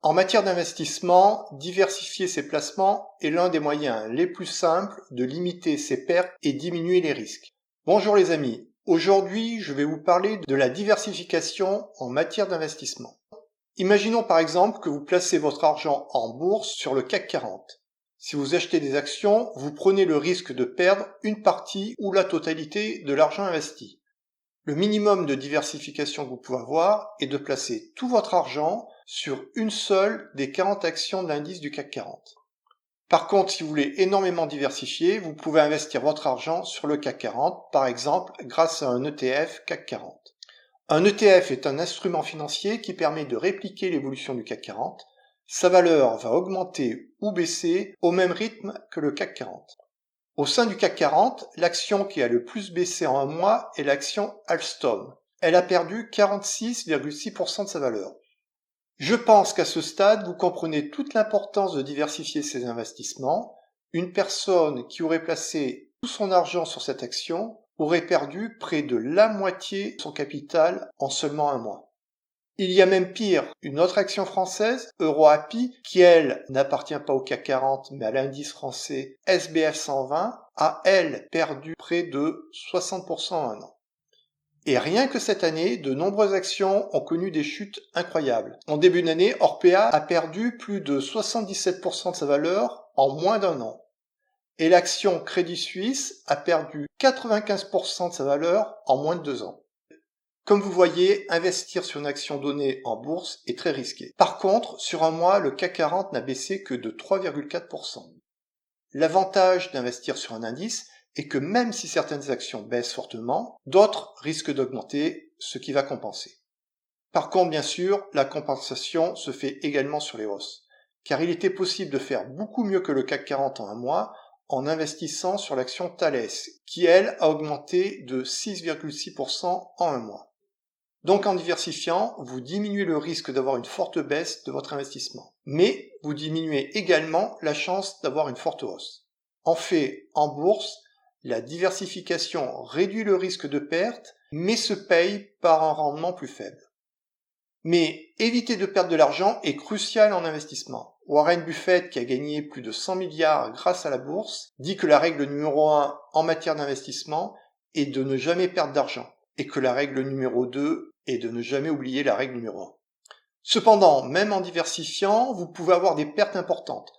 En matière d'investissement, diversifier ses placements est l'un des moyens les plus simples de limiter ses pertes et diminuer les risques. Bonjour les amis, aujourd'hui je vais vous parler de la diversification en matière d'investissement. Imaginons par exemple que vous placez votre argent en bourse sur le CAC 40. Si vous achetez des actions, vous prenez le risque de perdre une partie ou la totalité de l'argent investi. Le minimum de diversification que vous pouvez avoir est de placer tout votre argent sur une seule des 40 actions de l'indice du CAC 40. Par contre, si vous voulez énormément diversifier, vous pouvez investir votre argent sur le CAC 40, par exemple grâce à un ETF CAC 40. Un ETF est un instrument financier qui permet de répliquer l'évolution du CAC 40. Sa valeur va augmenter ou baisser au même rythme que le CAC 40. Au sein du CAC 40, l'action qui a le plus baissé en un mois est l'action Alstom. Elle a perdu 46,6% de sa valeur. Je pense qu'à ce stade, vous comprenez toute l'importance de diversifier ses investissements. Une personne qui aurait placé tout son argent sur cette action aurait perdu près de la moitié de son capital en seulement un mois. Il y a même pire, une autre action française, EuroAPI, qui elle n'appartient pas au CAC 40 mais à l'indice français SBF 120, a elle perdu près de 60% en un an. Et rien que cette année, de nombreuses actions ont connu des chutes incroyables. En début d'année, Orpea a perdu plus de 77% de sa valeur en moins d'un an. Et l'action Crédit Suisse a perdu 95% de sa valeur en moins de 2 ans. Comme vous voyez, investir sur une action donnée en bourse est très risqué. Par contre, sur un mois, le CAC 40 n'a baissé que de 3,4%. L'avantage d'investir sur un indice est que même si certaines actions baissent fortement, d'autres risquent d'augmenter, ce qui va compenser. Par contre, bien sûr, la compensation se fait également sur les hausses, car il était possible de faire beaucoup mieux que le CAC 40 en un mois en investissant sur l'action Thales, qui elle a augmenté de 6,6% en un mois. Donc en diversifiant, vous diminuez le risque d'avoir une forte baisse de votre investissement. Mais vous diminuez également la chance d'avoir une forte hausse. En fait, en bourse, la diversification réduit le risque de perte, mais se paye par un rendement plus faible. Mais éviter de perdre de l'argent est crucial en investissement. Warren Buffett, qui a gagné plus de 100 milliards grâce à la bourse, dit que la règle numéro 1 en matière d'investissement est de ne jamais perdre d'argent, et que la règle numéro 2 est de ne jamais oublier la règle numéro 1. Cependant, même en diversifiant, vous pouvez avoir des pertes importantes.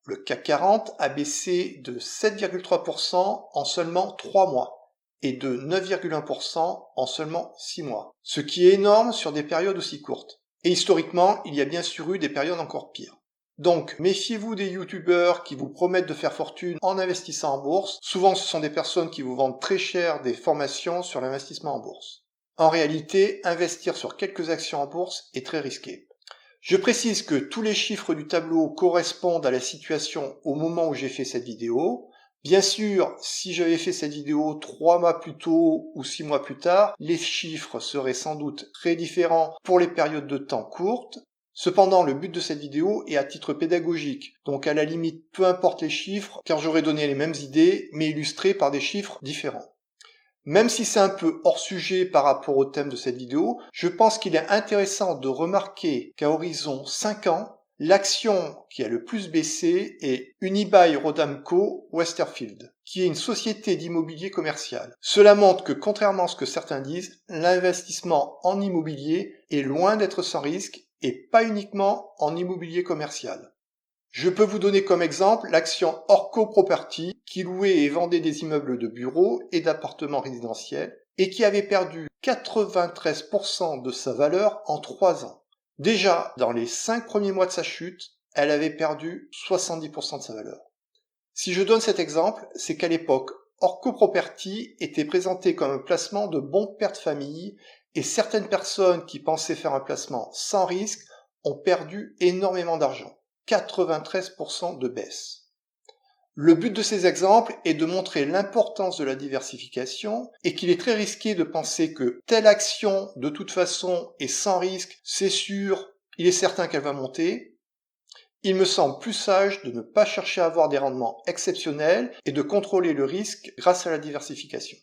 Le CAC 40 a baissé de 7,3% en seulement 3 mois et de 9,1% en seulement 6 mois, ce qui est énorme sur des périodes aussi courtes. Et historiquement, il y a bien sûr eu des périodes encore pires. Donc, méfiez-vous des youtubeurs qui vous promettent de faire fortune en investissant en bourse. Souvent, ce sont des personnes qui vous vendent très cher des formations sur l'investissement en bourse. En réalité, investir sur quelques actions en bourse est très risqué. Je précise que tous les chiffres du tableau correspondent à la situation au moment où j'ai fait cette vidéo. Bien sûr, si j'avais fait cette vidéo 3 mois plus tôt ou 6 mois plus tard, les chiffres seraient sans doute très différents pour les périodes de temps courtes. Cependant, le but de cette vidéo est à titre pédagogique, donc à la limite peu importe les chiffres, car j'aurais donné les mêmes idées, mais illustrées par des chiffres différents. Même si c'est un peu hors sujet par rapport au thème de cette vidéo, je pense qu'il est intéressant de remarquer qu'à horizon 5 ans, l'action qui a le plus baissé est Unibail-Rodamco Westerfield, qui est une société d'immobilier commercial. Cela montre que, contrairement à ce que certains disent, l'investissement en immobilier est loin d'être sans risque et pas uniquement en immobilier commercial. Je peux vous donner comme exemple l'action Orco Property qui louait et vendait des immeubles de bureaux et d'appartements résidentiels et qui avait perdu 93% de sa valeur en 3 ans. Déjà, dans les 5 premiers mois de sa chute, elle avait perdu 70% de sa valeur. Si je donne cet exemple, c'est qu'à l'époque, Orco Property était présenté comme un placement de bon père de famille et certaines personnes qui pensaient faire un placement sans risque ont perdu énormément d'argent. 93% de baisse. Le but de ces exemples est de montrer l'importance de la diversification et qu'il est très risqué de penser que telle action, de toute façon, est sans risque, c'est sûr, il est certain qu'elle va monter. Il me semble plus sage de ne pas chercher à avoir des rendements exceptionnels et de contrôler le risque grâce à la diversification.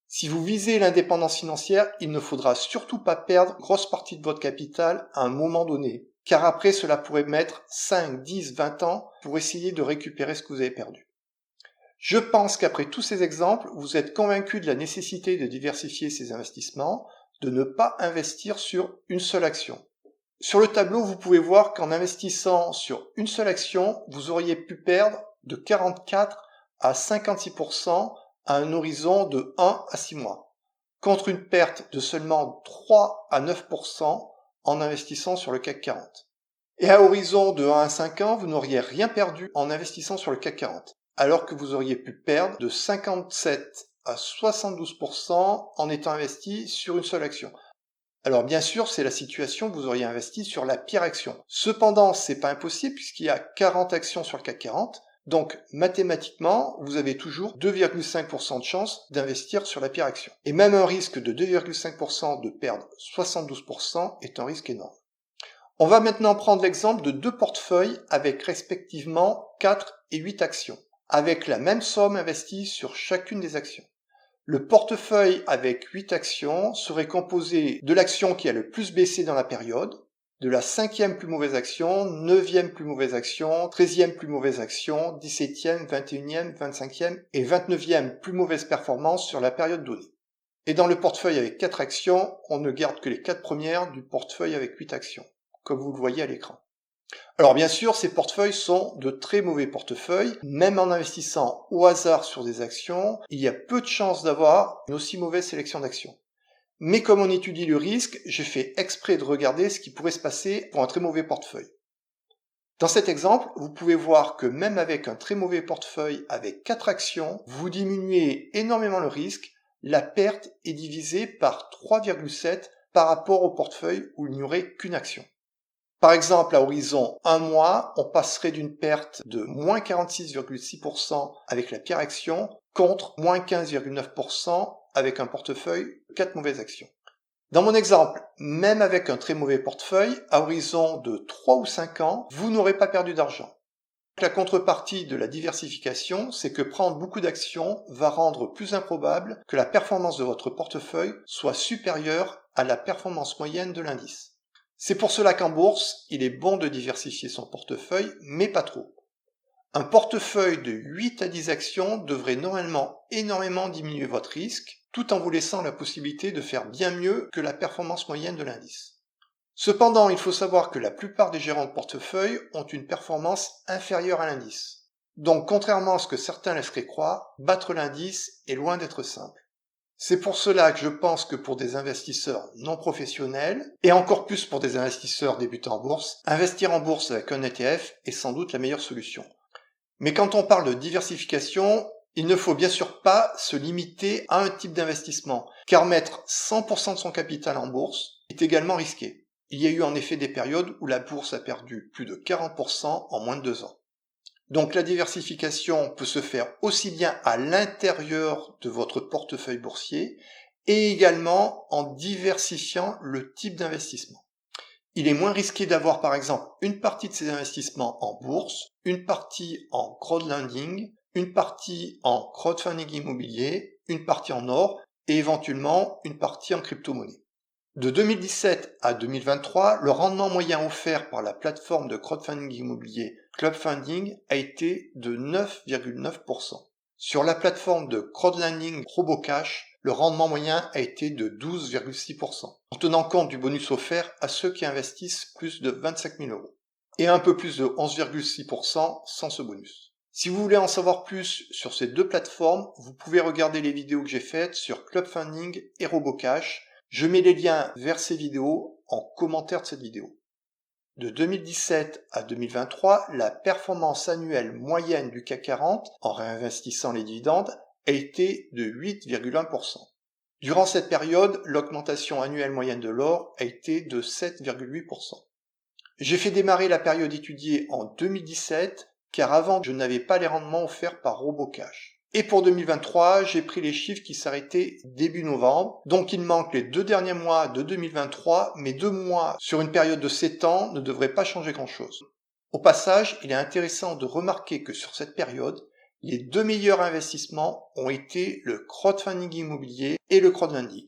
Si vous visez l'indépendance financière, il ne faudra surtout pas perdre grosse partie de votre capital à un moment donné, car après cela pourrait mettre 5, 10, 20 ans pour essayer de récupérer ce que vous avez perdu. Je pense qu'après tous ces exemples, vous êtes convaincu de la nécessité de diversifier ces investissements, de ne pas investir sur une seule action. Sur le tableau, vous pouvez voir qu'en investissant sur une seule action, vous auriez pu perdre de 44 à 56% à un horizon de 1 à 6 mois, contre une perte de seulement 3 à 9% en investissant sur le CAC 40. Et à horizon de 1 à 5 ans, vous n'auriez rien perdu en investissant sur le CAC 40, alors que vous auriez pu perdre de 57 à 72% en étant investi sur une seule action. Alors bien sûr, c'est la situation où vous auriez investi sur la pire action. Cependant, c'est pas impossible puisqu'il y a 40 actions sur le CAC 40. Donc mathématiquement, vous avez toujours 2,5% de chance d'investir sur la pire action. Et même un risque de 2,5% de perdre 72% est un risque énorme. On va maintenant prendre l'exemple de deux portefeuilles avec respectivement 4 et 8 actions, avec la même somme investie sur chacune des actions. Le portefeuille avec 8 actions serait composé de l'action qui a le plus baissé dans la période, de la 5e plus mauvaise action, 9e plus mauvaise action, 13e plus mauvaise action, 17e, 21e, 25e et 29e plus mauvaise performance sur la période donnée. Et dans le portefeuille avec 4 actions, on ne garde que les 4 premières du portefeuille avec 8 actions, comme vous le voyez à l'écran. Alors bien sûr, ces portefeuilles sont de très mauvais portefeuilles. Même en investissant au hasard sur des actions, il y a peu de chances d'avoir une aussi mauvaise sélection d'actions. Mais comme on étudie le risque, j'ai fait exprès de regarder ce qui pourrait se passer pour un très mauvais portefeuille. Dans cet exemple, vous pouvez voir que même avec un très mauvais portefeuille avec 4 actions, vous diminuez énormément le risque. La perte est divisée par 3,7 par rapport au portefeuille où il n'y aurait qu'une action. Par exemple, à horizon 1 mois, on passerait d'une perte de moins 46,6% avec la pire action contre moins 15,9% avec un portefeuille de 4 mauvaises actions. Dans mon exemple, même avec un très mauvais portefeuille, à horizon de 3 ou 5 ans, vous n'aurez pas perdu d'argent. La contrepartie de la diversification, c'est que prendre beaucoup d'actions va rendre plus improbable que la performance de votre portefeuille soit supérieure à la performance moyenne de l'indice. C'est pour cela qu'en bourse, il est bon de diversifier son portefeuille, mais pas trop. Un portefeuille de 8 à 10 actions devrait normalement énormément diminuer votre risque, tout en vous laissant la possibilité de faire bien mieux que la performance moyenne de l'indice. Cependant, il faut savoir que la plupart des gérants de portefeuille ont une performance inférieure à l'indice. Donc, contrairement à ce que certains laisseraient croire, battre l'indice est loin d'être simple. C'est pour cela que je pense que pour des investisseurs non professionnels, et encore plus pour des investisseurs débutants en bourse, investir en bourse avec un ETF est sans doute la meilleure solution. Mais quand on parle de diversification, il ne faut bien sûr pas se limiter à un type d'investissement, car mettre 100% de son capital en bourse est également risqué. Il y a eu en effet des périodes où la bourse a perdu plus de 40% en moins de 2 ans. Donc la diversification peut se faire aussi bien à l'intérieur de votre portefeuille boursier et également en diversifiant le type d'investissement. Il est moins risqué d'avoir par exemple une partie de ces investissements en bourse, une partie en crowdlending, une partie en crowdfunding immobilier, une partie en or et éventuellement une partie en crypto-monnaie. De 2017 à 2023, le rendement moyen offert par la plateforme de crowdfunding immobilier Club Funding a été de 9,9%. Sur la plateforme de crowdlending RoboCash, le rendement moyen a été de 12,6%, en tenant compte du bonus offert à ceux qui investissent plus de 25 000 euros, et un peu plus de 11,6% sans ce bonus. Si vous voulez en savoir plus sur ces deux plateformes, vous pouvez regarder les vidéos que j'ai faites sur Club Funding et RoboCash. Je mets les liens vers ces vidéos en commentaire de cette vidéo. De 2017 à 2023, la performance annuelle moyenne du CAC 40 en réinvestissant les dividendes a été de 8,1%. Durant cette période, l'augmentation annuelle moyenne de l'or a été de 7,8%. J'ai fait démarrer la période étudiée en 2017 car avant je n'avais pas les rendements offerts par RoboCash. Et pour 2023, j'ai pris les chiffres qui s'arrêtaient début novembre. Donc il manque les 2 derniers mois de 2023, mais 2 mois sur une période de 7 ans ne devraient pas changer grand-chose. Au passage, il est intéressant de remarquer que sur cette période, les 2 meilleurs investissements ont été le crowdfunding immobilier et le crowdlending.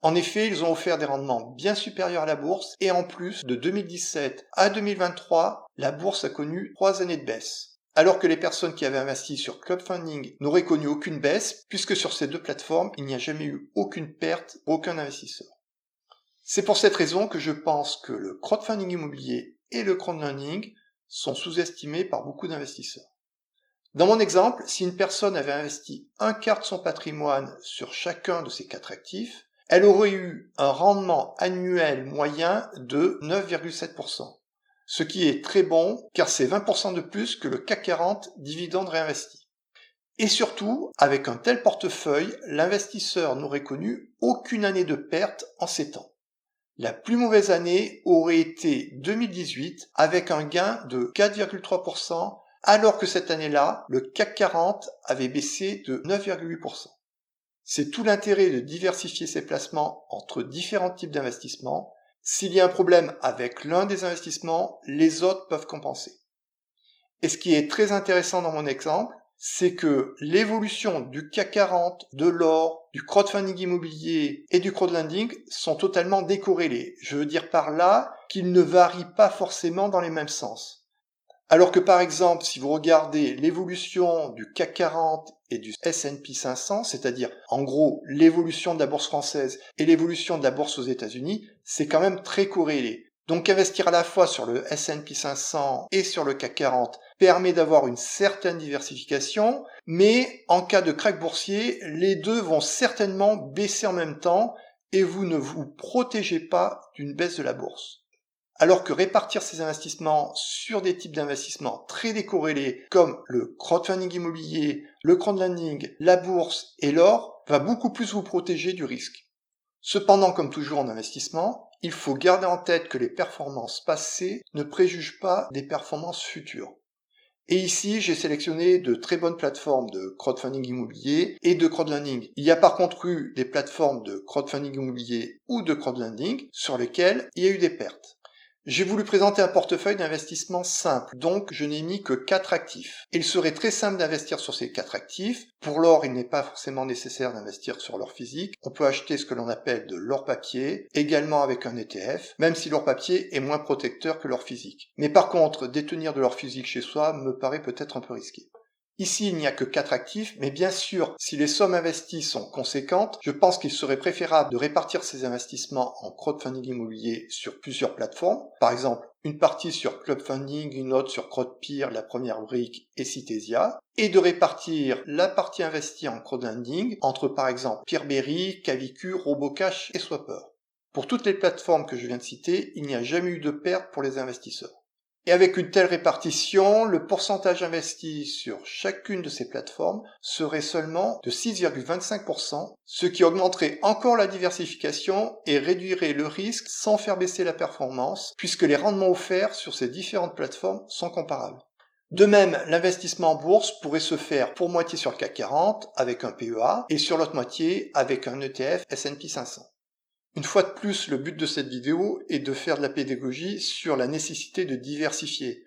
En effet, ils ont offert des rendements bien supérieurs à la bourse et en plus, de 2017 à 2023, la bourse a connu 3 années de baisse. Alors que les personnes qui avaient investi sur Clubfunding n'auraient connu aucune baisse, puisque sur ces deux plateformes, il n'y a jamais eu aucune perte pour aucun investisseur. C'est pour cette raison que je pense que le crowdfunding immobilier et le crowdlending sont sous-estimés par beaucoup d'investisseurs. Dans mon exemple, si une personne avait investi un quart de son patrimoine sur chacun de ces 4 actifs, elle aurait eu un rendement annuel moyen de 9,7%, ce qui est très bon car c'est 20% de plus que le CAC 40 dividende réinvesti. Et surtout, avec un tel portefeuille, l'investisseur n'aurait connu aucune année de perte en 7 ans. La plus mauvaise année aurait été 2018 avec un gain de 4,3%, alors que cette année-là, le CAC 40 avait baissé de 9,8%. C'est tout l'intérêt de diversifier ses placements entre différents types d'investissements. S'il y a un problème avec l'un des investissements, les autres peuvent compenser. Et ce qui est très intéressant dans mon exemple, c'est que l'évolution du CAC 40, de l'or, du crowdfunding immobilier et du crowdlending sont totalement décorrélés. Je veux dire par là qu'ils ne varient pas forcément dans les mêmes sens. Alors que par exemple, si vous regardez l'évolution du CAC 40 et du S&P 500, c'est-à-dire en gros l'évolution de la bourse française et l'évolution de la bourse aux États-Unis, c'est quand même très corrélé. Donc investir à la fois sur le S&P 500 et sur le CAC 40 permet d'avoir une certaine diversification, mais en cas de krach boursier, les deux vont certainement baisser en même temps et vous ne vous protégez pas d'une baisse de la bourse. Alors que répartir ces investissements sur des types d'investissements très décorrélés comme le crowdfunding immobilier, le crowdlending, la bourse et l'or va beaucoup plus vous protéger du risque. Cependant, comme toujours en investissement, il faut garder en tête que les performances passées ne préjugent pas des performances futures. Et ici, j'ai sélectionné de très bonnes plateformes de crowdfunding immobilier et de crowdlending. Il y a par contre eu des plateformes de crowdfunding immobilier ou de crowdlending sur lesquelles il y a eu des pertes. J'ai voulu présenter un portefeuille d'investissement simple, donc je n'ai mis que 4 actifs. Il serait très simple d'investir sur ces 4 actifs. Pour l'or, il n'est pas forcément nécessaire d'investir sur l'or physique. On peut acheter ce que l'on appelle de l'or papier, également avec un ETF, même si l'or papier est moins protecteur que l'or physique. Mais par contre, détenir de l'or physique chez soi me paraît peut-être un peu risqué. Ici, il n'y a que 4 actifs, mais bien sûr, si les sommes investies sont conséquentes, je pense qu'il serait préférable de répartir ces investissements en crowdfunding immobilier sur plusieurs plateformes. Par exemple, une partie sur Clubfunding, une autre sur Crowdpeer, la première brique, et Citesia, et de répartir la partie investie en crowdlending entre par exemple Peerberry, Kaviku, Robocash et Swapper. Pour toutes les plateformes que je viens de citer, il n'y a jamais eu de perte pour les investisseurs. Et avec une telle répartition, le pourcentage investi sur chacune de ces plateformes serait seulement de 6,25%, ce qui augmenterait encore la diversification et réduirait le risque sans faire baisser la performance, puisque les rendements offerts sur ces différentes plateformes sont comparables. De même, l'investissement en bourse pourrait se faire pour moitié sur le CAC 40 avec un PEA et sur l'autre moitié avec un ETF S&P 500. Une fois de plus, le but de cette vidéo est de faire de la pédagogie sur la nécessité de diversifier.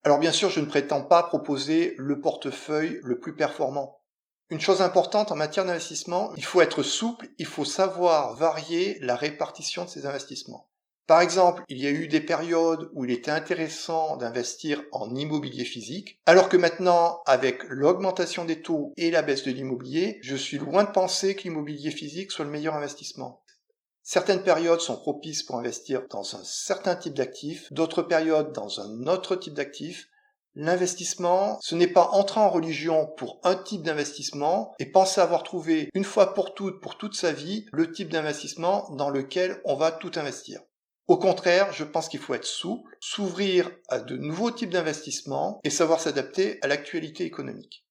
Alors bien sûr, je ne prétends pas proposer le portefeuille le plus performant. Une chose importante en matière d'investissement, il faut être souple, il faut savoir varier la répartition de ses investissements. Par exemple, il y a eu des périodes où il était intéressant d'investir en immobilier physique, alors que maintenant, avec l'augmentation des taux et la baisse de l'immobilier, je suis loin de penser que l'immobilier physique soit le meilleur investissement. Certaines périodes sont propices pour investir dans un certain type d'actifs, d'autres périodes dans un autre type d'actifs. L'investissement, ce n'est pas entrer en religion pour un type d'investissement et penser avoir trouvé une fois pour toutes, pour toute sa vie, le type d'investissement dans lequel on va tout investir. Au contraire, je pense qu'il faut être souple, s'ouvrir à de nouveaux types d'investissements et savoir s'adapter à l'actualité économique.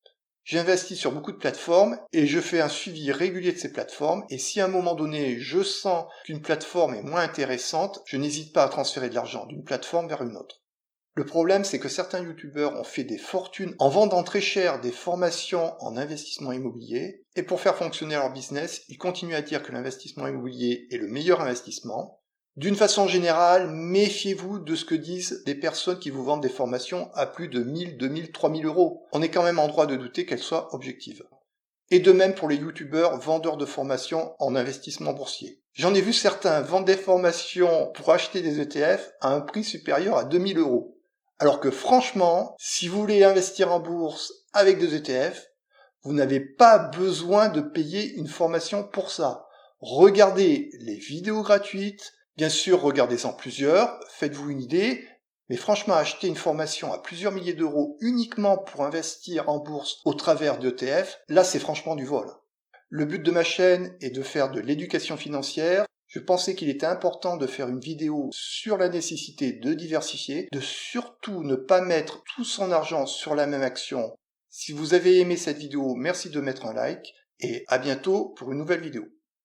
J'investis sur beaucoup de plateformes et je fais un suivi régulier de ces plateformes et si à un moment donné je sens qu'une plateforme est moins intéressante, je n'hésite pas à transférer de l'argent d'une plateforme vers une autre. Le problème, c'est que certains youtubeurs ont fait des fortunes en vendant très cher des formations en investissement immobilier et pour faire fonctionner leur business, ils continuent à dire que l'investissement immobilier est le meilleur investissement. D'une façon générale, méfiez-vous de ce que disent des personnes qui vous vendent des formations à plus de 1000, 2000, 3000 euros. On est quand même en droit de douter qu'elles soient objectives. Et de même pour les youtubeurs vendeurs de formations en investissement boursier. J'en ai vu certains vendre des formations pour acheter des ETF à un prix supérieur à 2000 euros. Alors que franchement, si vous voulez investir en bourse avec des ETF, vous n'avez pas besoin de payer une formation pour ça. Regardez les vidéos gratuites, bien sûr regardez-en plusieurs, faites-vous une idée, mais franchement acheter une formation à plusieurs milliers d'euros uniquement pour investir en bourse au travers d'ETF, là c'est franchement du vol. Le but de ma chaîne est de faire de l'éducation financière. Je pensais qu'il était important de faire une vidéo sur la nécessité de diversifier, de surtout ne pas mettre tout son argent sur la même action. Si vous avez aimé cette vidéo, merci de mettre un like et à bientôt pour une nouvelle vidéo.